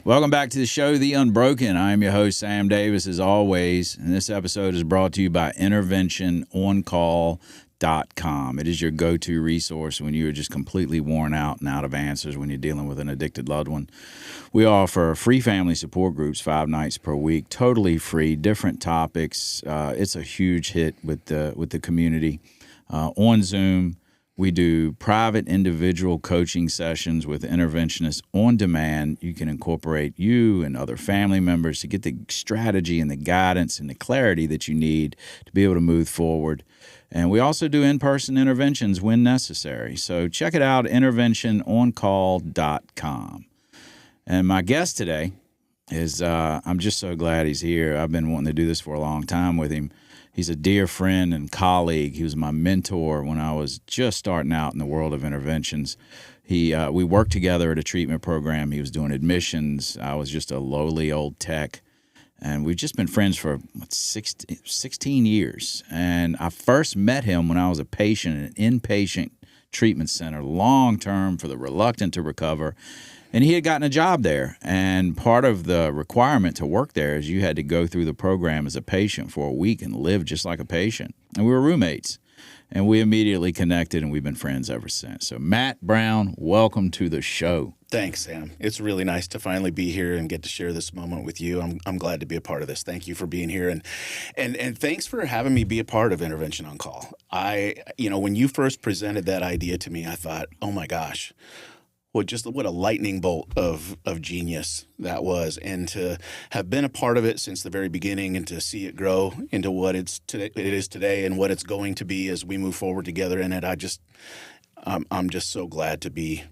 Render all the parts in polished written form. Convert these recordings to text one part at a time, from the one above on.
Welcome back to the show, The Unbroken. I am your host, Sam Davis, as always, and this episode is brought to you by InterventionOnCall.com. It is your go-to resource when you are just completely worn out and out of answers when you're dealing with an addicted loved one. We offer free family support groups 5 nights per week, totally free, different topics. It's a huge hit with the community. On Zoom, we do private individual coaching sessions with interventionists on demand. You can incorporate you and other family members to get the strategy and the guidance and the clarity that you need to be able to move forward. And we also do in-person interventions when necessary. So check it out, interventiononcall.com. And my guest today is, I'm just so glad he's here. I've been wanting to do this for a long time with him. He's a dear friend and colleague. He was my mentor when I was just starting out in the world of interventions. We worked together at a treatment program. He was doing admissions. I was just a lowly old tech. And we've just been friends for 16 years. And I first met him when I was a patient in an inpatient treatment center, long-term for the reluctant to recover. And he had gotten a job there, and part of the requirement to work there is you had to go through the program as a patient for a week and live just like a patient. And we were roommates, and we immediately connected, and we've been friends ever since. So Matt Brown, welcome to the show. Thanks, Sam. It's really nice to finally be here and get to share this moment with you. I'm glad to be a part of this. Thank you for being here, and thanks for having me be a part of Intervention on Call. When you first presented that idea to me, I thought, oh my gosh. What a lightning bolt of genius that was, and to have been a part of it since the very beginning, and to see it grow into what it is today, and what it's going to be as we move forward together in it. I'm just so glad to be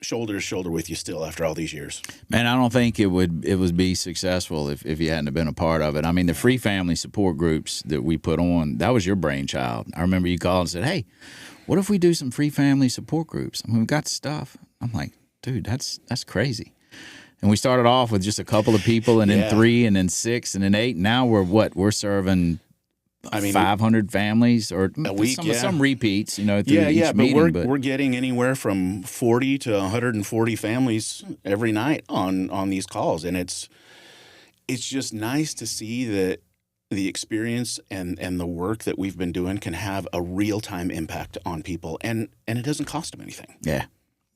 shoulder to shoulder with you still after all these years. Man, I don't think it would be successful if you hadn't been a part of it. I mean, the free family support groups that we put on, that was your brainchild. I remember you called and said, "Hey, what if we do some free family support groups? I mean, we've got stuff." I'm like, dude, that's crazy. And we started off with just a couple of people, and then 3, and then 6, and then 8. Now we're serving 500 families, or a week, some repeats, through each meeting. But we're getting anywhere from 40 to 140 families every night on these calls, and it's just nice to see that the experience and the work that we've been doing can have a real-time impact on people, and it doesn't cost them anything.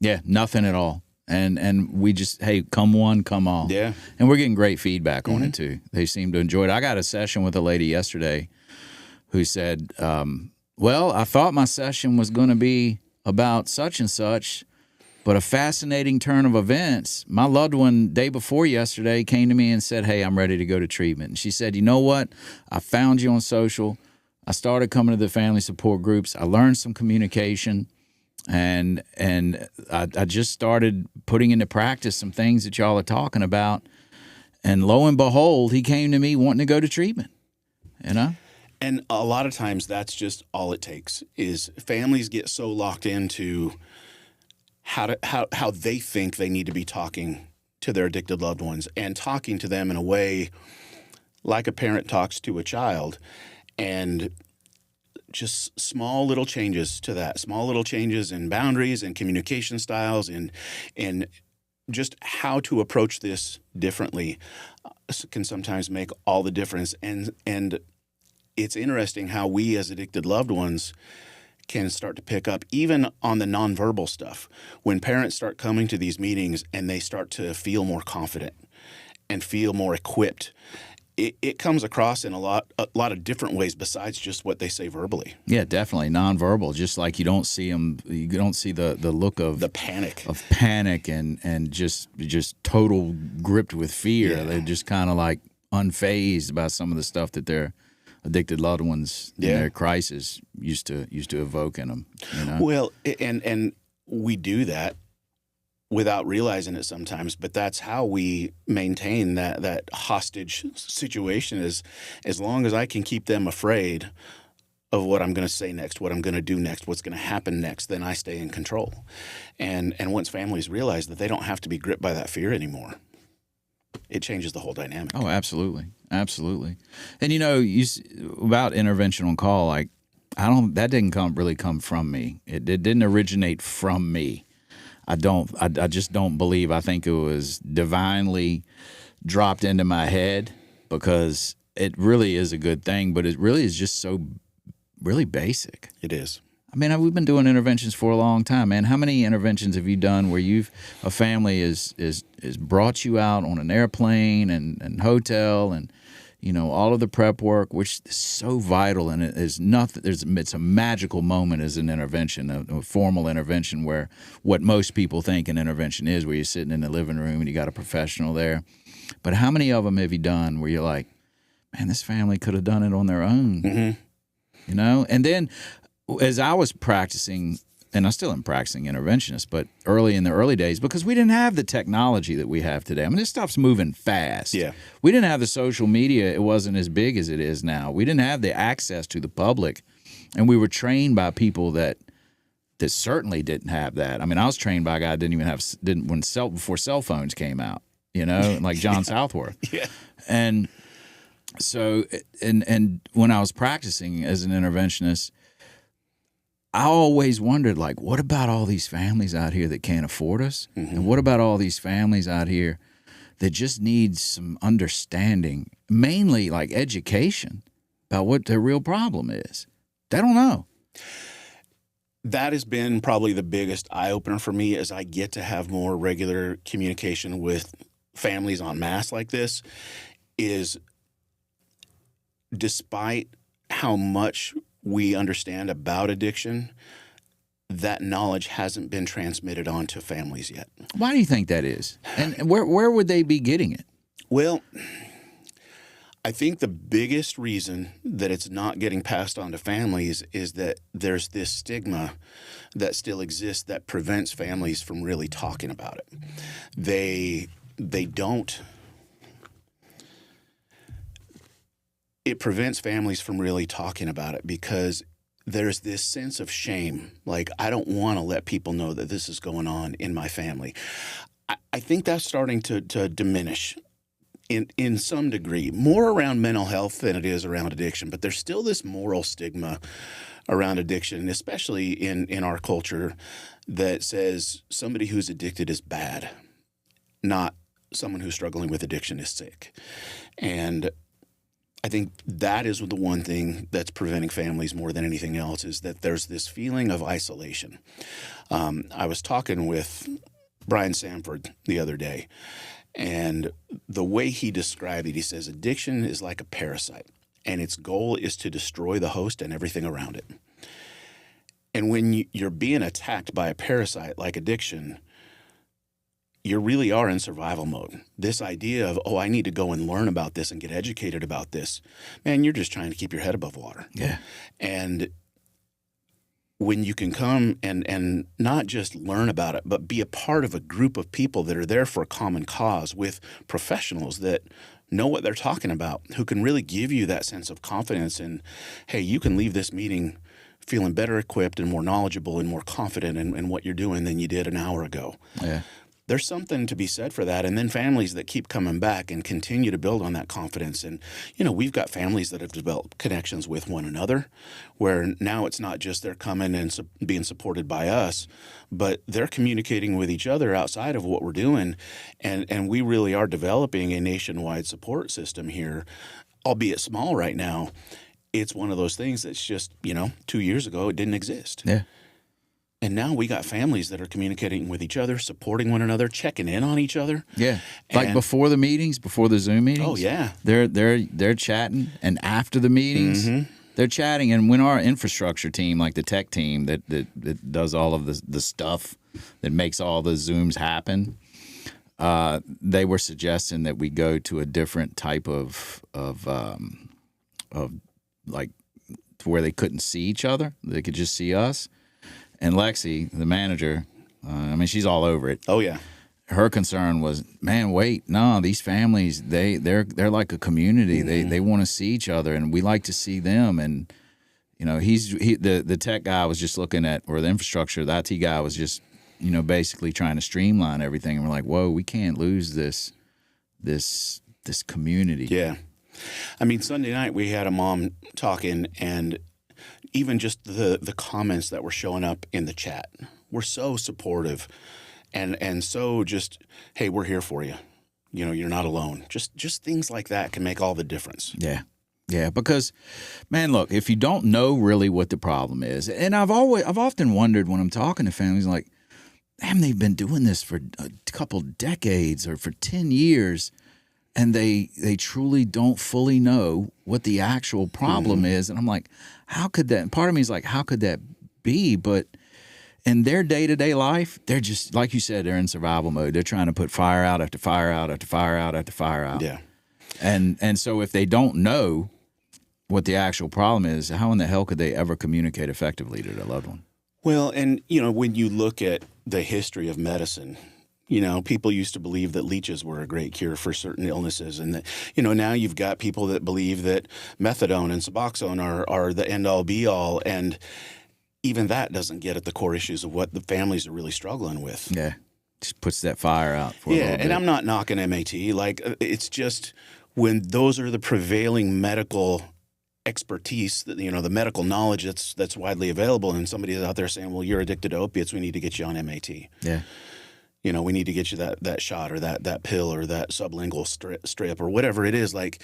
Yeah, nothing at all. And we just, hey, come one, come all. Yeah. And we're getting great feedback on it, too. They seem to enjoy it. I got a session with a lady yesterday who said, well, I thought my session was going to be about such and such, but a fascinating turn of events. My loved one, day before yesterday, came to me and said, hey, I'm ready to go to treatment. And she said, you know what? I found you on social. I started coming to the family support groups. I learned some communication. And I just started putting into practice some things that y'all are talking about. And lo and behold, he came to me wanting to go to treatment, And a lot of times that's just all it takes, is families get so locked into how they think they need to be talking to their addicted loved ones, and talking to them in a way like a parent talks to a child. And just small little changes to that, small little changes in boundaries and communication styles, and just how to approach this differently can sometimes make all the difference. And it's interesting how we as addicted loved ones can start to pick up even on the nonverbal stuff. When parents start coming to these meetings and they start to feel more confident and feel more equipped, it comes across in a lot of different ways besides just what they say verbally. Yeah, definitely nonverbal. Just like you don't see them, you don't see the look of the panic and just total gripped with fear. Yeah. They're just kind of like unfazed by some of the stuff that their addicted loved ones in their crisis used to evoke in them. Well, and we do that without realizing it sometimes, but that's how we maintain that hostage situation, is as long as I can keep them afraid of what I'm going to say next, what I'm going to do next, what's going to happen next, then I stay in control. And once families realize that they don't have to be gripped by that fear anymore, it changes the whole dynamic. Oh, absolutely. Absolutely. And about intervention on call, that didn't really come from me. It didn't originate from me. I just don't believe. I think it was divinely dropped into my head because it really is a good thing, but it really is just so really basic. It is. I mean, we've been doing interventions for a long time, man. How many interventions have you done where a family is brought you out on an airplane and hotel and all of the prep work, which is so vital, and it is nothing. It's a magical moment as an intervention, a formal intervention, where what most people think an intervention is, where you're sitting in the living room and you got a professional there. But how many of them have you done where you're like, man, this family could have done it on their own, And then as I was practicing, and I still am practicing interventionist, but in the early days, because we didn't have the technology that we have today. I mean, this stuff's moving fast. Yeah. We didn't have the social media. It wasn't as big as it is now. We didn't have the access to the public, and we were trained by people that certainly didn't have that. I mean, I was trained by a guy that before cell phones came out, like John Southworth. Yeah. And so, and when I was practicing as an interventionist, I always wondered, like, what about all these families out here that can't afford us? Mm-hmm. And what about all these families out here that just need some understanding, mainly like education about what their real problem is? They don't know. That has been probably the biggest eye-opener for me as I get to have more regular communication with families en masse like this, is despite how much we understand about addiction, that knowledge hasn't been transmitted on to families yet. Why do you think that is? And where would they be getting it? Well, I think the biggest reason that it's not getting passed on to families is that there's this stigma that still exists that prevents families from really talking about it. They don't. It prevents families from really talking about it because there's this sense of shame. Like, I don't want to let people know that this is going on in my family. I think that's starting to diminish in some degree, more around mental health than it is around addiction. But there's still this moral stigma around addiction, especially in our culture, that says somebody who's addicted is bad, not someone who's struggling with addiction is sick. And I think that is the one thing that's preventing families more than anything else, is that there's this feeling of isolation. I was talking with Brian Sanford the other day, and the way he described it, he says addiction is like a parasite, and its goal is to destroy the host and everything around it. And when you're being attacked by a parasite like addiction, you really are in survival mode. This idea of, I need to go and learn about this and get educated about this, man, you're just trying to keep your head above water. Yeah. And when you can come and not just learn about it, but be a part of a group of people that are there for a common cause with professionals that know what they're talking about, who can really give you that sense of confidence and, hey, you can leave this meeting feeling better equipped and more knowledgeable and more confident in what you're doing than you did an hour ago. Yeah. There's something to be said for that. And then families that keep coming back and continue to build on that confidence. And, we've got families that have developed connections with one another, where now it's not just they're coming and being supported by us, but they're communicating with each other outside of what we're doing. And we really are developing a nationwide support system here, albeit small right now. It's one of those things that's just, 2 years ago, it didn't exist. Yeah. And now we got families that are communicating with each other, supporting one another, checking in on each other. Yeah, like before the meetings, before the Zoom meetings. Oh yeah, they're chatting, and after the meetings, they're chatting. And when our infrastructure team, like the tech team that does all of the stuff that makes all the Zooms happen, they were suggesting that we go to a different type of like to where they couldn't see each other; they could just see us. And Lexi, the manager, she's all over it. Oh yeah. Her concern was, man, wait, no, these families, they're like a community. They want to see each other, and we like to see them. And the tech guy was just looking at, or the infrastructure, the IT guy was just basically trying to streamline everything. And we're like, whoa, we can't lose this community. Yeah. Sunday night we had a mom talking, and even just the comments that were showing up in the chat were so supportive. And so just, hey, we're here for you. You know, you're not alone. Just things like that can make all the difference. Yeah. Yeah, because, man, look, if you don't know really what the problem is, and I've often wondered when I'm talking to families, like, damn, they've been doing this for a couple decades or for 10 years, and they truly don't fully know what the actual problem is. And I'm like, how could that? And part of me is like, how could that be? But in their day-to-day life, they're just, like you said, they're in survival mode. They're trying to put fire out after fire out after fire out after fire out. Yeah. And so if they don't know what the actual problem is, how in the hell could they ever communicate effectively to their loved one? Well, and, you know, when you look at the history of medicine, you know, people used to believe that leeches were a great cure for certain illnesses. And that, you know, now you've got people that believe that methadone and Suboxone are the end-all be-all. And even that doesn't get at the core issues of what the families are really struggling with. Yeah. Just puts that fire out for a little bit. And I'm not knocking MAT. Like, it's just when those are the prevailing medical expertise, you know, the medical knowledge that's widely available, and somebody is out there saying, well, you're addicted to opiates, we need to get you on MAT. Yeah. You know, we need to get you that shot or that pill or that sublingual strip or whatever it is. Like,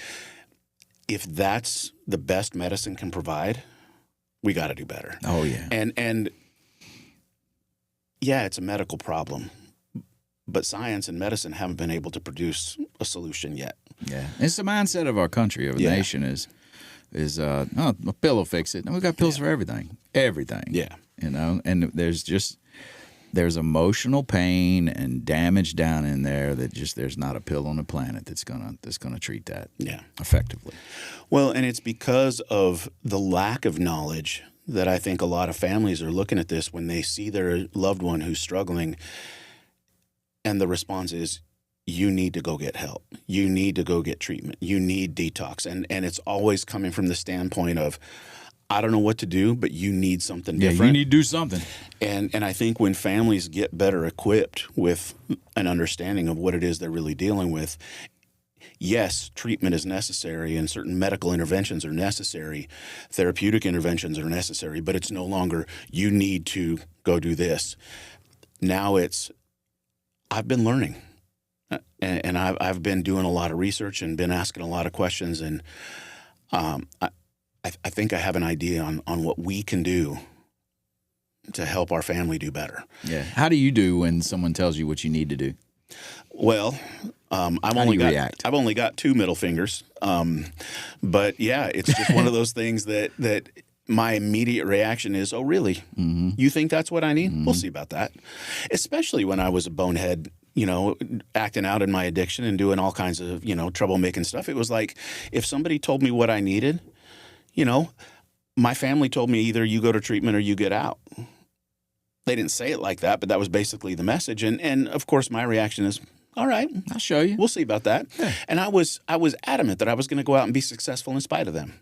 if that's the best medicine can provide, we got to do better. Oh, yeah. And yeah, it's a medical problem, but science and medicine haven't been able to produce a solution yet. Yeah. It's the mindset of our country, of the nation is oh, a pill will fix it. And we've got pills for everything. Everything. Yeah. You know, and there's emotional pain and damage down in there that just there's not a pill on the planet that's gonna treat that effectively. Well, and it's because of the lack of knowledge that I think a lot of families are looking at this when they see their loved one who's struggling, and the response is, you need to go get help. You need to go get treatment. You need detox. And it's always coming from the standpoint of, I don't know what to do, but you need something different. Yeah, you need to do something. And I think when families get better equipped with an understanding of what it is they're really dealing with, yes, treatment is necessary and certain medical interventions are necessary, therapeutic interventions are necessary, but it's no longer, you need to go do this. Now it's, I've been learning. And I've been doing a lot of research and been asking a lot of questions, and I think I have an idea on what we can do to help our family do better. Yeah. How do you do when someone tells you what you need to do? Well, I've only got 2 middle fingers, but yeah, it's just one of those things that my immediate reaction is, oh, really? Mm-hmm. You think that's what I need? Mm-hmm. We'll see about that. Especially when I was a bonehead, you know, acting out in my addiction and doing all kinds of, you know, troublemaking stuff. It was like, if somebody told me what I needed, you know, my family told me either you go to treatment or you get out. They didn't say it like that, but that was basically the message. And of course, my reaction is, all right, I'll show you. We'll see about that. Yeah. And I was adamant that I was going to go out and be successful in spite of them.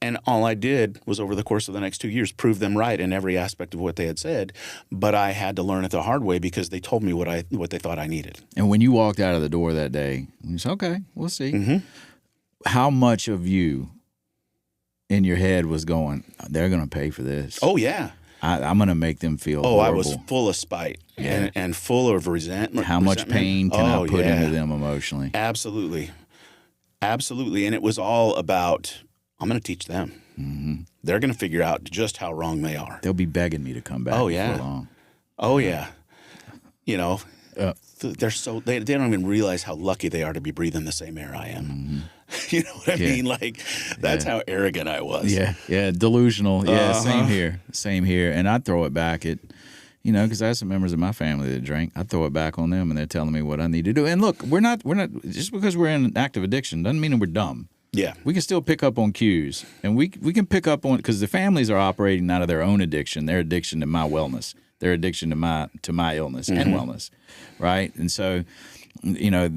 And all I did was, over the course of the next 2 years, prove them right in every aspect of what they had said. But I had to learn it the hard way because they told me what they thought I needed. And when you walked out of the door that day, you said, okay, we'll see. Mm-hmm. How much of you in your head was going, they're going to pay for this? Oh, yeah. I'm going to make them feel horrible. I was full of spite and full of resentment. How much pain can I put into them emotionally? Absolutely. Absolutely. And it was all about, I'm going to teach them. Mm-hmm. They're going to figure out just how wrong they are. They'll be begging me to come back before long. Oh, yeah. You know, they don't even realize how lucky they are to be breathing the same air I am. Mm-hmm. You know what I mean? Like, that's how arrogant I was. Yeah, delusional. Yeah, same here. And I throw it back at, you know, because I have some members of my family that drink. I throw it back on them, and they're telling me what I need to do. And look, we're not just because we're in active addiction doesn't mean that we're dumb. Yeah, we can still pick up on cues, and we can pick up on, because the families are operating out of their own addiction, their addiction to my wellness, their addiction to my illness and wellness, right? And so, you know,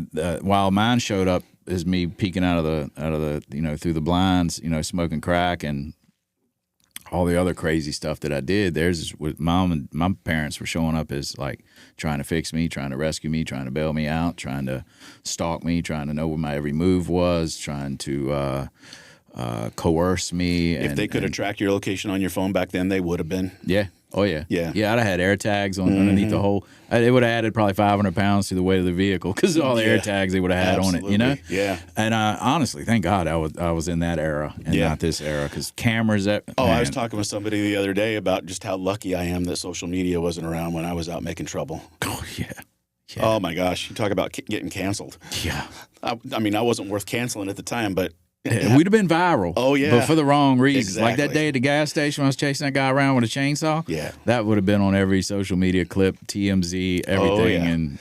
while mine showed up as me peeking out of the you know, through the blinds, you know, smoking crack and all the other crazy stuff that I did, theirs was mom and my parents were showing up as like trying to fix me, trying to rescue me, trying to bail me out, trying to stalk me, trying to know where my every move was, trying to coerce me. If they could have tracked your location on your phone back then, they would have been. Yeah. Oh yeah, Yeah. yeah. I'd have had air tags on underneath the whole. It would have added probably 500 pounds to the weight of the vehicle because of all the air tags they would have had on it. You know. Yeah. And honestly, thank God I was in that era and not this era because cameras. I was talking with somebody the other day about just how lucky I am that social media wasn't around when I was out making trouble. Oh yeah. Oh my gosh, you talk about getting canceled. Yeah. I mean, I wasn't worth canceling at the time, but we'd have been viral. Oh, yeah. But for the wrong reasons. Like Exactly. that day at the gas station when I was chasing that guy around with a chainsaw. Yeah. That would have been on every social media clip, TMZ, everything. Oh, yeah. And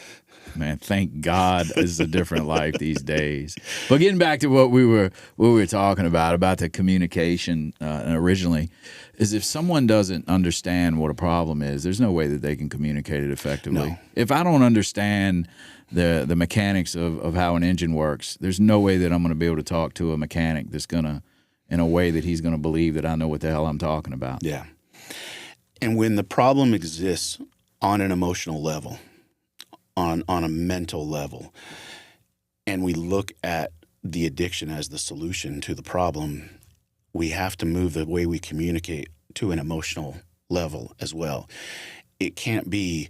man, thank God it's a different life these days. But getting back to what we were talking about the communication originally, is if someone doesn't understand what a problem is, there's no way that they can communicate it effectively. No. If I don't understand the mechanics of how an engine works, there's no way that I'm going to be able to talk to a mechanic that's going to, in a way that he's going to believe that I know what the hell I'm talking about. Yeah. And when the problem exists on an emotional level, on a mental level, and we look at the addiction as the solution to the problem, we have to move the way we communicate to an emotional level as well. It can't be,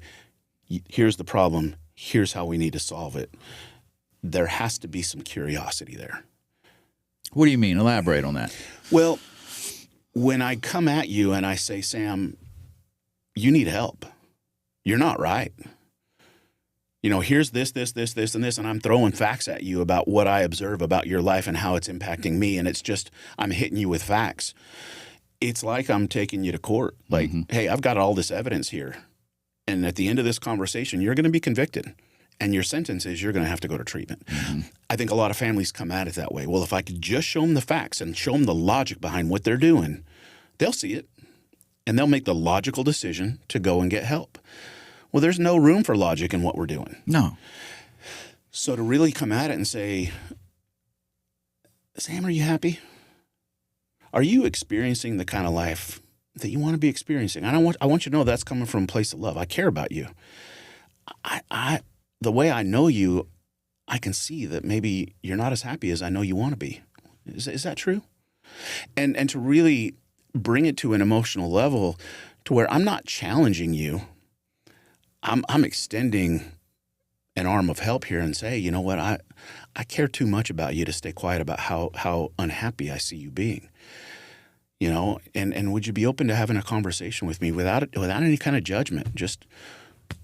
here's the problem, here's how we need to solve it. There has to be some curiosity there. What do you mean? Elaborate on that. Well, when I come at you and I say, Sam, you need help. You're not right. You know, here's this, and this, and I'm throwing facts at you about what I observe about your life and how it's impacting me, and it's just, I'm hitting you with facts. It's like I'm taking you to court. Like, hey, I've got all this evidence here, and at the end of this conversation, you're going to be convicted, and your sentence is you're going to have to go to treatment. I think a lot of families come at it that way. Well, if I could just show them the facts and show them the logic behind what they're doing, they'll see it, and they'll make the logical decision to go and get help. Well, there's no room for logic in what we're doing. No. So to really come at it and say, Sam, are you happy? Are you experiencing the kind of life that you want to be experiencing? I want you to know that's coming from a place of love. I care about you. The way I know you, I can see that maybe you're not as happy as I know you want to be. Is that true? And to really bring it to an emotional level to where I'm not challenging you. I'm extending an arm of help here and say, you know what, I care too much about you to stay quiet about how unhappy I see you being. You know, and would you be open to having a conversation with me without any kind of judgment, just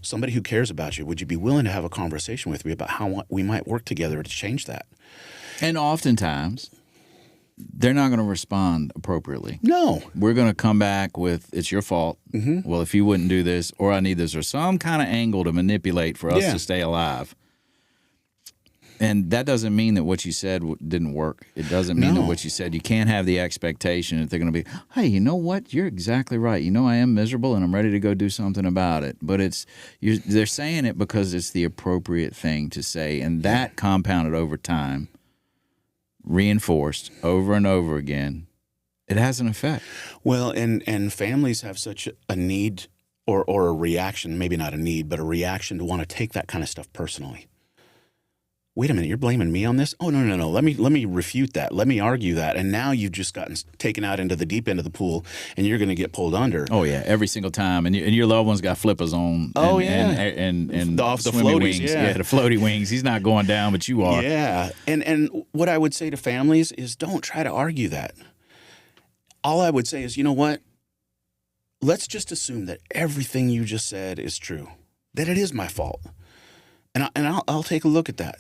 somebody who cares about you? Would you be willing to have a conversation with me about how we might work together to change that? And oftentimes, they're not going to respond appropriately. No. We're going to come back with, it's your fault. Well, if you wouldn't do this, or I need this, or some kind of angle to manipulate for us to stay alive. And that doesn't mean that what you said didn't work. It doesn't mean that what you said, you can't have the expectation that they're going to be, hey, you know what? You're exactly right. You know, I am miserable and I'm ready to go do something about it. But they're saying it because it's the appropriate thing to say. And that compounded over time, reinforced over and over again, it has an effect. Well, and families have such a need or a reaction, maybe not a need, but a reaction to want to take that kind of stuff personally. Wait a minute, you're blaming me on this? Oh, no. Let me refute that. Let me argue that. And now you've just gotten taken out into the deep end of the pool, and you're going to get pulled under. Oh yeah, every single time. And your loved one's got flippers on. Oh and the floaty wings. wings. Yeah, the floaty wings. He's not going down, but you are. Yeah, and what I would say to families is don't try to argue that. All I would say is, you know what? Let's just assume that everything you just said is true, that it is my fault, and I'll take a look at that.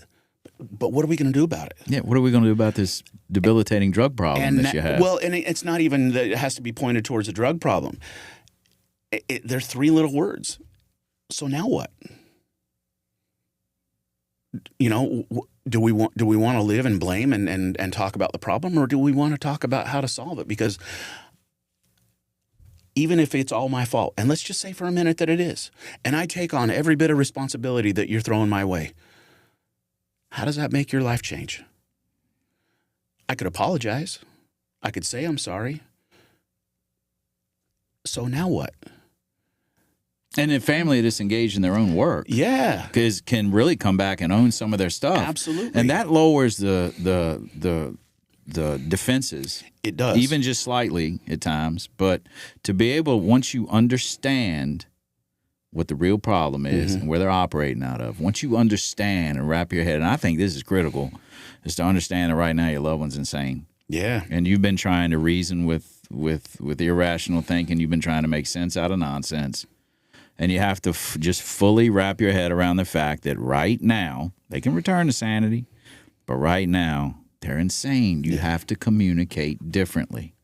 But what are we going to do about it? Yeah, what are we going to do about this debilitating drug problem that you have? Well, and it's not even that it has to be pointed towards a drug problem. They're three little words. So now what? You know, do we want to live in blame and talk about the problem, or do we want to talk about how to solve it? Because even if it's all my fault, and let's just say for a minute that it is, and I take on every bit of responsibility that you're throwing my way, how does that make your life change? I could apologize. I could say I'm sorry. So now what? And in family that's engaged in their own work, can really come back and own some of their stuff. Absolutely. And that lowers the the defenses. It does. Even just slightly at times. But to be able, once you understand what the real problem is and where they're operating out of, once you understand and wrap your head, and I think this is critical, is to understand that right now your loved one's insane. Yeah. And you've been trying to reason with irrational thinking. You've been trying to make sense out of nonsense. And you have to just fully wrap your head around the fact that right now, they can return to sanity, but right now, they're insane. You have to communicate differently.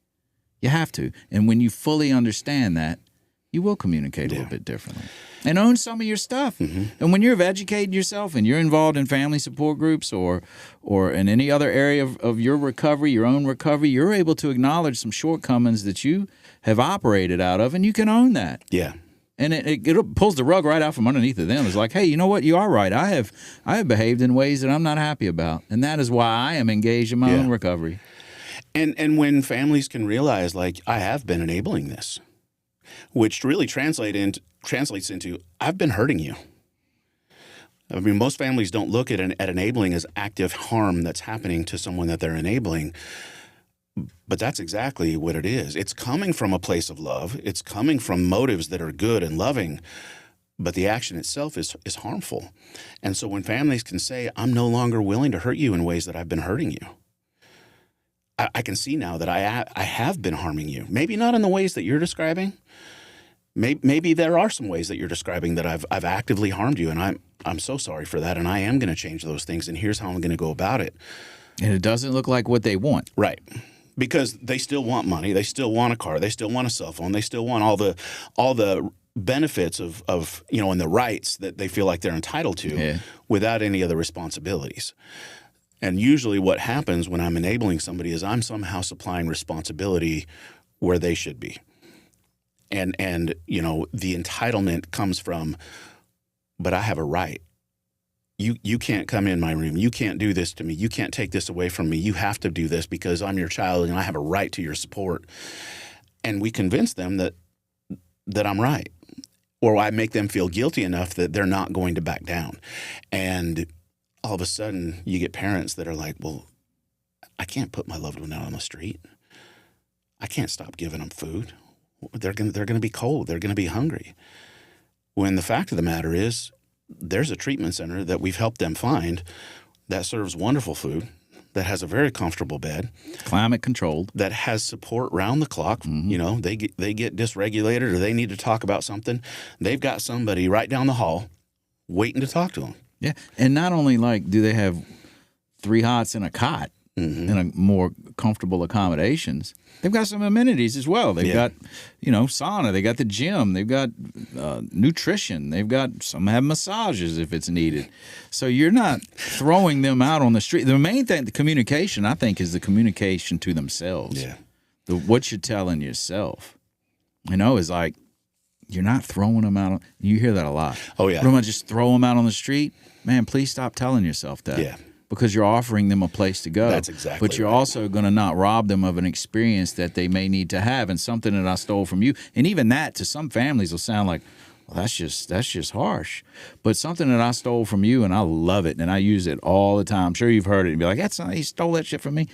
You have to. And when you fully understand that, you will communicate a little bit differently. And own some of your stuff. And when you're educating yourself and you're involved in family support groups or in any other area of your recovery, your own recovery, you're able to acknowledge some shortcomings that you have operated out of, and you can own that. Yeah. And it pulls the rug right out from underneath of them. It's like, hey, you know what? You are right. I have behaved in ways that I'm not happy about, and that is why I am engaged in my own recovery. And when families can realize, like, I have been enabling this, which really translates into I've been hurting you. I mean, most families don't look at enabling as active harm that's happening to someone that they're enabling. But that's exactly what it is. It's coming from a place of love. It's coming from motives that are good and loving, but the action itself is harmful. And so when families can say, I'm no longer willing to hurt you in ways that I've been hurting you, I can see now that I have been harming you. Maybe not in the ways that you're describing. Maybe there are some ways that you're describing that I've actively harmed you, and I'm so sorry for that, and I am going to change those things, and here's how I'm going to go about it. And it doesn't look like what they want. Right. Because they still want money, they still want a car, they still want a cell phone, they still want all the benefits of and the rights that they feel like they're entitled to without any of the responsibilities. And usually what happens when I'm enabling somebody is I'm somehow supplying responsibility where they should be. And the entitlement comes from, but I have a right. You can't come in my room. You can't do this to me. You can't take this away from me. You have to do this because I'm your child and I have a right to your support. And we convince them that I'm right. Or I make them feel guilty enough that they're not going to back down. And all of a sudden you get parents that are like, well, I can't put my loved one out on the street. I can't stop giving them food. They're going to be cold. They're going to be hungry. When the fact of the matter is, there's a treatment center that we've helped them find that serves wonderful food, that has a very comfortable bed, climate controlled, that has support round the clock. They get dysregulated or they need to talk about something. They've got somebody right down the hall waiting to talk to them. Yeah, and not only do they have 3 hots and a cot in a more comfortable accommodations, they've got some amenities as well. They've got, sauna. They got the gym. They've got nutrition. They've got some have massages if it's needed. So you're not throwing them out on the street. The main thing, the communication, I think, is the communication to themselves. Yeah, what you're telling yourself, is like you're not throwing them out. You hear that a lot. Oh yeah. What am I just throw them out on the street? Man, please stop telling yourself that. Yeah. Because you're offering them a place to go. That's exactly But you're right. also going to not rob them of an experience that they may need to have, and something that I stole from you. And even that, to some families, will sound like, well, that's just harsh. But something that I stole from you, and I love it, and I use it all the time. I'm sure you've heard it and be like, that's not, he stole that shit from me.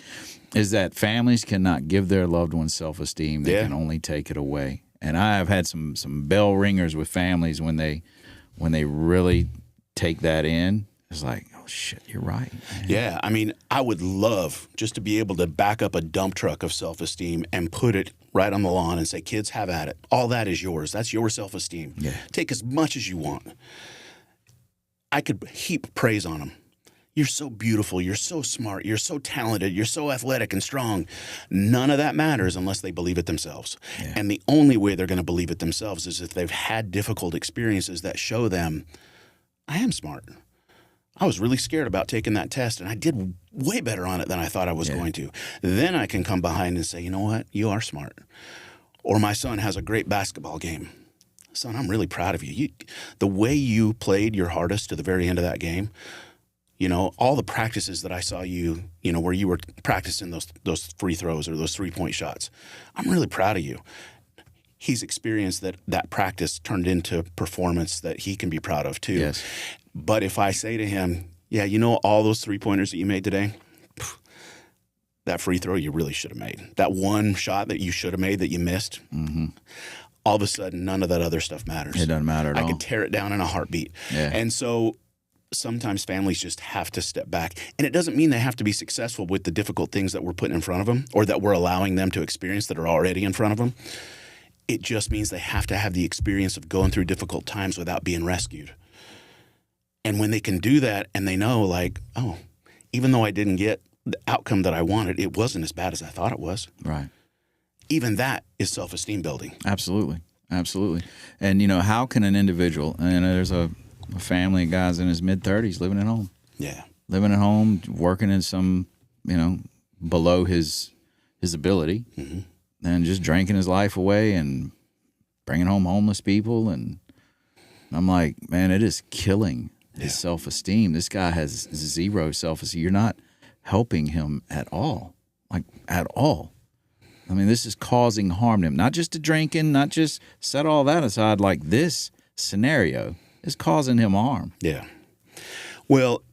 Is that families cannot give their loved ones self-esteem. They can only take it away. And I have had some bell ringers with families when they really take that in. It's like, oh, shit, you're right, man. Yeah, I mean, I would love just to be able to back up a dump truck of self-esteem and put it right on the lawn and say, kids, have at it. All that is yours. That's your self-esteem. Yeah. Take as much as you want. I could heap praise on them. You're so beautiful. You're so smart. You're so talented. You're so athletic and strong. None of that matters unless they believe it themselves. Yeah. And the only way they're going to believe it themselves is if they've had difficult experiences that show them, I am smart. I was really scared about taking that test, and I did way better on it than I thought I was going to. Then I can come behind and say, you know what? You are smart. Or my son has a great basketball game. Son, I'm really proud of you. The way you played your hardest to the very end of that game, all the practices that I saw you, where you were practicing those free throws or those three-point shots, I'm really proud of you. He's experienced that practice turned into performance that he can be proud of too. Yes. But if I say to him, yeah, all those three-pointers that you made today, that free throw you really should have made. That one shot that you should have made that you missed. Mm-hmm. All of a sudden, none of that other stuff matters. It doesn't matter at all. I could tear it down in a heartbeat. Yeah. And so sometimes families just have to step back. And it doesn't mean they have to be successful with the difficult things that we're putting in front of them or that we're allowing them to experience that are already in front of them. It just means they have to have the experience of going through difficult times without being rescued. And when they can do that and they know, like, oh, even though I didn't get the outcome that I wanted, it wasn't as bad as I thought it was. Right. Even that is self-esteem building. Absolutely. Absolutely. And, you know, how can an individual, and there's a family of guys in his mid-30s living at home. Yeah. Living at home, working in some, you know, below his ability, and just drinking his life away and bringing home homeless people. And I'm like, man, it is killing his self-esteem. This guy has zero self-esteem. You're not helping him at all, like at all. I mean, this is causing harm to him, not just to drinking, not just set all that aside. Like this scenario is causing him harm. Yeah. Well,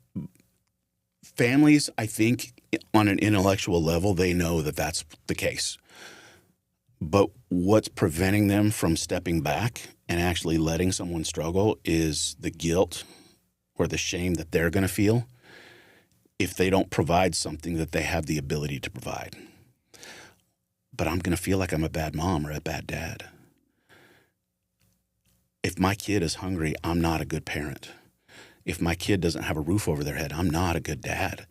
families, I think on an intellectual level, they know that that's the case. But what's preventing them from stepping back and actually letting someone struggle is the guilt or the shame that they're going to feel if they don't provide something that they have the ability to provide. But I'm going to feel like I'm a bad mom or a bad dad. If my kid is hungry, I'm not a good parent. If my kid doesn't have a roof over their head, I'm not a good dad.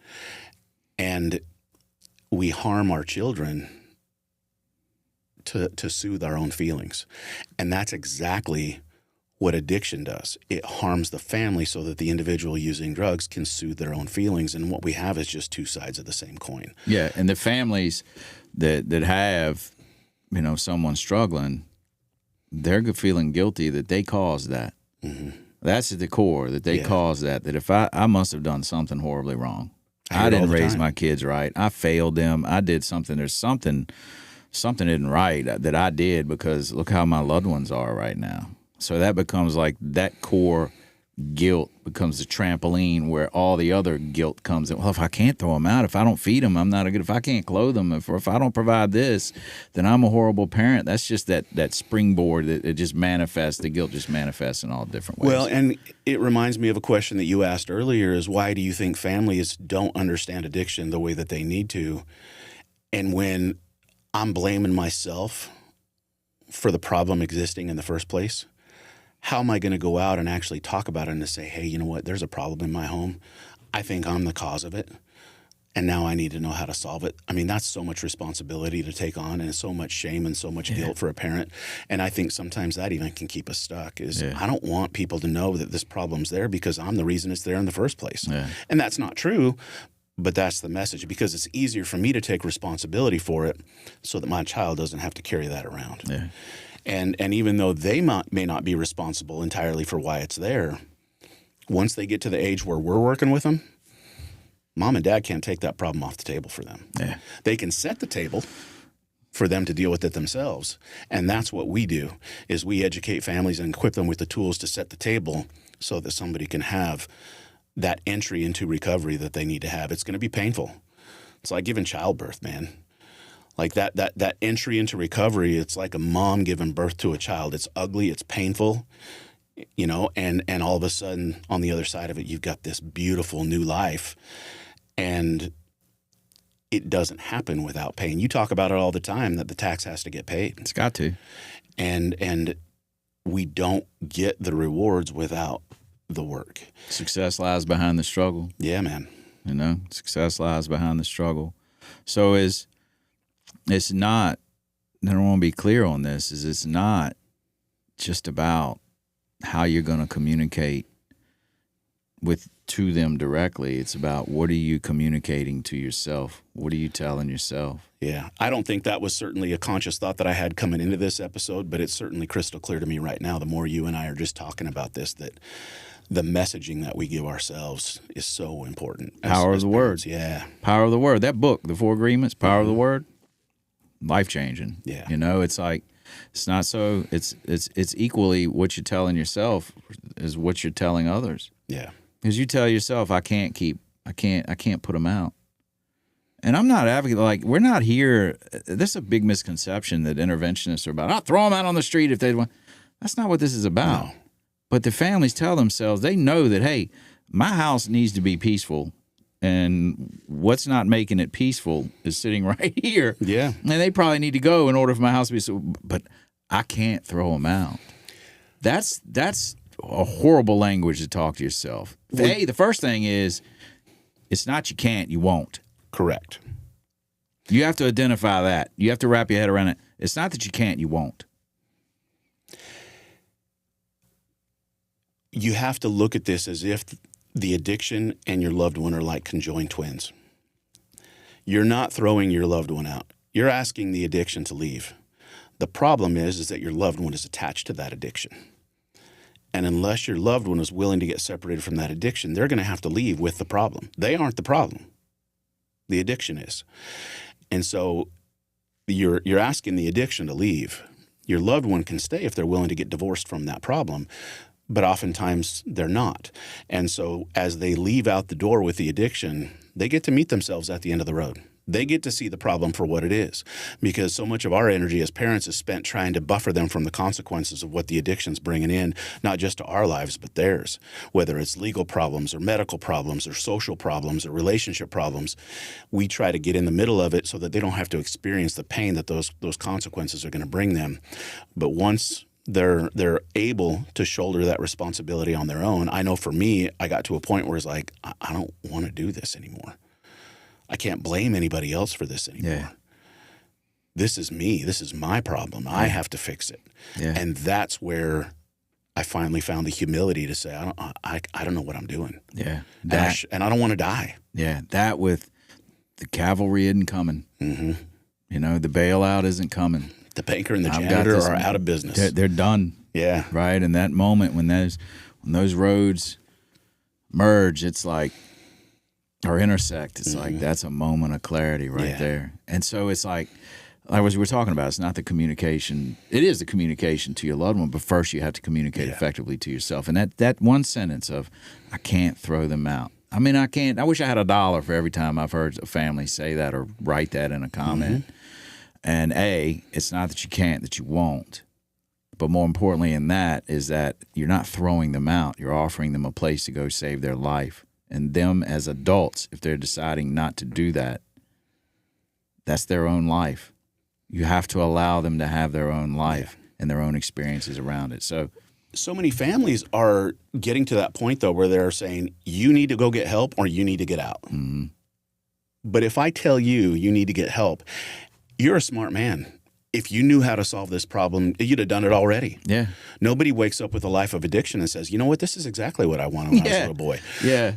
And we harm our children to soothe our own feelings. And that's exactly what addiction does. It harms the family so that the individual using drugs can soothe their own feelings. And what we have is just two sides of the same coin. Yeah, and the families that have, you know, someone struggling, they're feeling guilty that they caused that. Mm-hmm. That's at the core, that they caused that if I must have done something horribly wrong. I didn't raise my kids right. I failed them. I did something. There's something isn't right that I did because look how my loved ones are right now. So that becomes like that core guilt becomes the trampoline where all the other guilt comes in. Well, if I can't throw them out, if I don't feed them, I'm not a good. If I can't clothe them, if I don't provide this, then I'm a horrible parent. That's just that springboard that it just manifests. The guilt just manifests in all different ways. Well, and it reminds me of a question that you asked earlier: is why do you think families don't understand addiction the way that they need to? And when I'm blaming myself for the problem existing in the first place, how am I going to go out and actually talk about it and to say, hey, you know what, there's a problem in my home. I think I'm the cause of it. And now I need to know how to solve it. I mean, that's so much responsibility to take on and so much shame and so much guilt for a parent. And I think sometimes that even can keep us stuck is I don't want people to know that this problem's there because I'm the reason it's there in the first place. Yeah. And that's not true. But that's the message because it's easier for me to take responsibility for it so that my child doesn't have to carry that around. Yeah. And even though they may not be responsible entirely for why it's there, once they get to the age where we're working with them, mom and dad can't take that problem off the table for them. Yeah. They can set the table for them to deal with it themselves. And that's what we do is we educate families and equip them with the tools to set the table so that somebody can have that entry into recovery that they need to have. It's going to be painful. It's like giving childbirth, man. Like that entry into recovery, it's like a mom giving birth to a child. It's ugly, it's painful, you know, and all of a sudden on the other side of it, you've got this beautiful new life. And it doesn't happen without pain. You talk about it all the time that the tax has to get paid. It's got to. And we don't get the rewards without the work. Success lies behind the struggle. Yeah, man. You know, success lies behind the struggle. So it's not, and I want to be clear on this, is it's not just about how you're going to communicate to them directly. It's about what are you communicating to yourself? What are you telling yourself? Yeah. I don't think that was certainly a conscious thought that I had coming into this episode, but it's certainly crystal clear to me right now, the more you and I are just talking about this, that the messaging that we give ourselves is so important. Power of the word. Yeah. Power of the word. That book, The Four Agreements, Power of the Word, life-changing. Yeah. You know, it's like, it's not so, it's equally what you're telling yourself is what you're telling others. Yeah. Because you tell yourself, I can't put them out. And I'm not advocating, like, we're not here. This is a big misconception that interventionists are about, I'll throw them out on the street if they want. That's not what this is about. No. But the families tell themselves, they know that, hey, my house needs to be peaceful. And what's not making it peaceful is sitting right here. Yeah. And they probably need to go in order for my house to be so. But I can't throw them out. That's a horrible language to talk to yourself. Hey, the first thing is, it's not you can't, you won't. Correct. You have to identify that. You have to wrap your head around it. It's not that you can't, you won't. You have to look at this as if the addiction and your loved one are like conjoined twins. You're not throwing your loved one out. You're asking the addiction to leave. The problem is that your loved one is attached to that addiction. And unless your loved one is willing to get separated from that addiction, they're going to have to leave with the problem. They aren't the problem. The addiction is. And so you're asking the addiction to leave. Your loved one can stay if they're willing to get divorced from that problem, but oftentimes they're not. And so as they leave out the door with the addiction, they get to meet themselves at the end of the road. They get to see the problem for what it is, because so much of our energy as parents is spent trying to buffer them from the consequences of what the addiction's bringing in, not just to our lives, but theirs, whether it's legal problems or medical problems or social problems or relationship problems. We try to get in the middle of it so that they don't have to experience the pain that those consequences are going to bring them. But once they're able to shoulder that responsibility on their own, I know for me, I got to a point where it's like, I don't want to do this anymore. I can't blame anybody else for this anymore. Yeah. This is me. This is my problem. I have to fix it. Yeah. And that's where I finally found the humility to say, I don't know what I'm doing. Yeah. And I don't want to die. Yeah. That with the cavalry isn't coming. Mm-hmm. You know, the bailout isn't coming. The banker and the janitor are out of business. They're done. Yeah. Right. And that moment when those roads merge, it's like, or intersect, it's like, that's a moment of clarity right there. And so it's like we were talking about, it's not the communication. It is the communication to your loved one, but first you have to communicate effectively to yourself. And that one sentence of, I can't throw them out. I mean, I can't. I wish I had $1 for every time I've heard a family say that or write that in a comment. And it's not that you can't, that you won't. But more importantly in that is that you're not throwing them out. You're offering them a place to go save their life. And them as adults, if they're deciding not to do that, that's their own life. You have to allow them to have their own life and their own experiences around it. So many families are getting to that point, though, where they're saying, you need to go get help or you need to get out. Mm-hmm. But if I tell you need to get help, you're a smart man. If you knew how to solve this problem, you'd have done it already. Yeah. Nobody wakes up with a life of addiction and says, you know what, this is exactly what I wanted when I was a little boy. Yeah.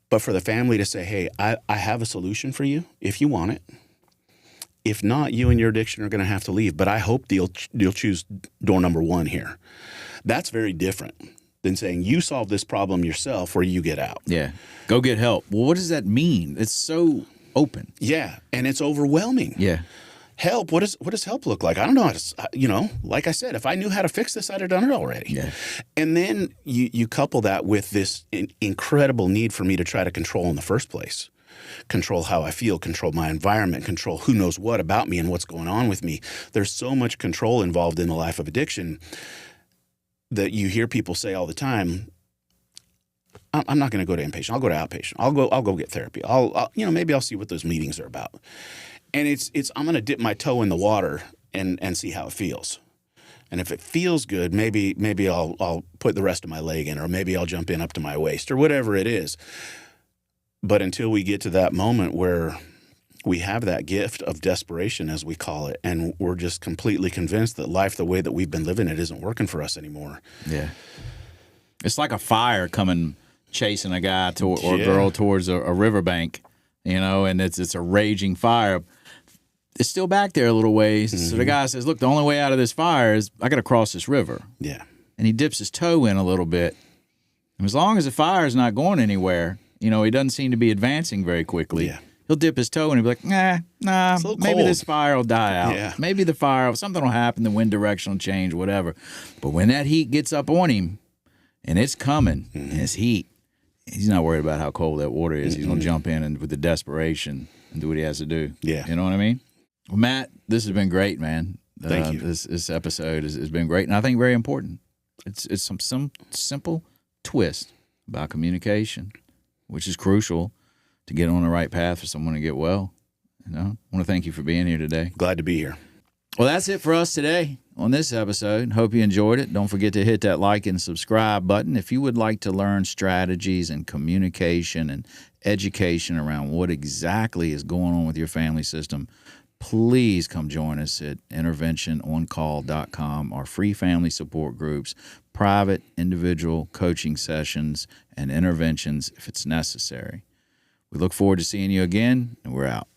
But for the family to say, hey, I have a solution for you if you want it. If not, you and your addiction are going to have to leave. But I hope you'll choose door number 1 here. That's very different than saying you solve this problem yourself or you get out. Yeah. Go get help. Well, what does that mean? It's so open. Yeah. And it's overwhelming. Yeah. Help. What does help look like? I don't know how to, like I said, if I knew how to fix this, I'd have done it already. Yeah. And then you couple that with this incredible need for me to try to control in the first place. Control how I feel, control my environment, control who knows what about me and what's going on with me. There's so much control involved in the life of addiction that you hear people say all the time, I'm not going to go to inpatient. I'll go to outpatient. I'll go get therapy. Maybe I'll see what those meetings are about. And it's I'm going to dip my toe in the water and see how it feels. And if it feels good, maybe I'll put the rest of my leg in, or maybe I'll jump in up to my waist, or whatever it is. But until we get to that moment where we have that gift of desperation, as we call it, and we're just completely convinced that life, the way that we've been living it, isn't working for us anymore. Yeah. It's like a fire coming, chasing a guy or a girl towards a riverbank, and it's a raging fire. It's still back there a little ways. Mm-hmm. So the guy says, look, the only way out of this fire is I got to cross this river. Yeah. And he dips his toe in a little bit. And as long as the fire is not going anywhere, he doesn't seem to be advancing very quickly. Yeah. He'll dip his toe in and be like, nah, maybe this fire will die out. Yeah. Maybe something will happen, the wind direction will change, whatever. But when that heat gets up on him, and it's coming, and it's heat, he's not worried about how cold that water is. He's going to jump in and with the desperation and do what he has to do. Yeah. You know what I mean? Well, Matt, this has been great, man. Thank you. This episode has been great, and I think very important. It's some simple twist about communication, which is crucial to get on the right path for someone to get well. You know, I want to thank you for being here today. Glad to be here. Well, that's it for us today on this episode. Hope you enjoyed it. Don't forget to hit that like and subscribe button. If you would like to learn strategies and communication and education around what exactly is going on with your family system, please come join us at interventiononcall.com, our free family support groups, private individual coaching sessions, and interventions if it's necessary. We look forward to seeing you again, and we're out.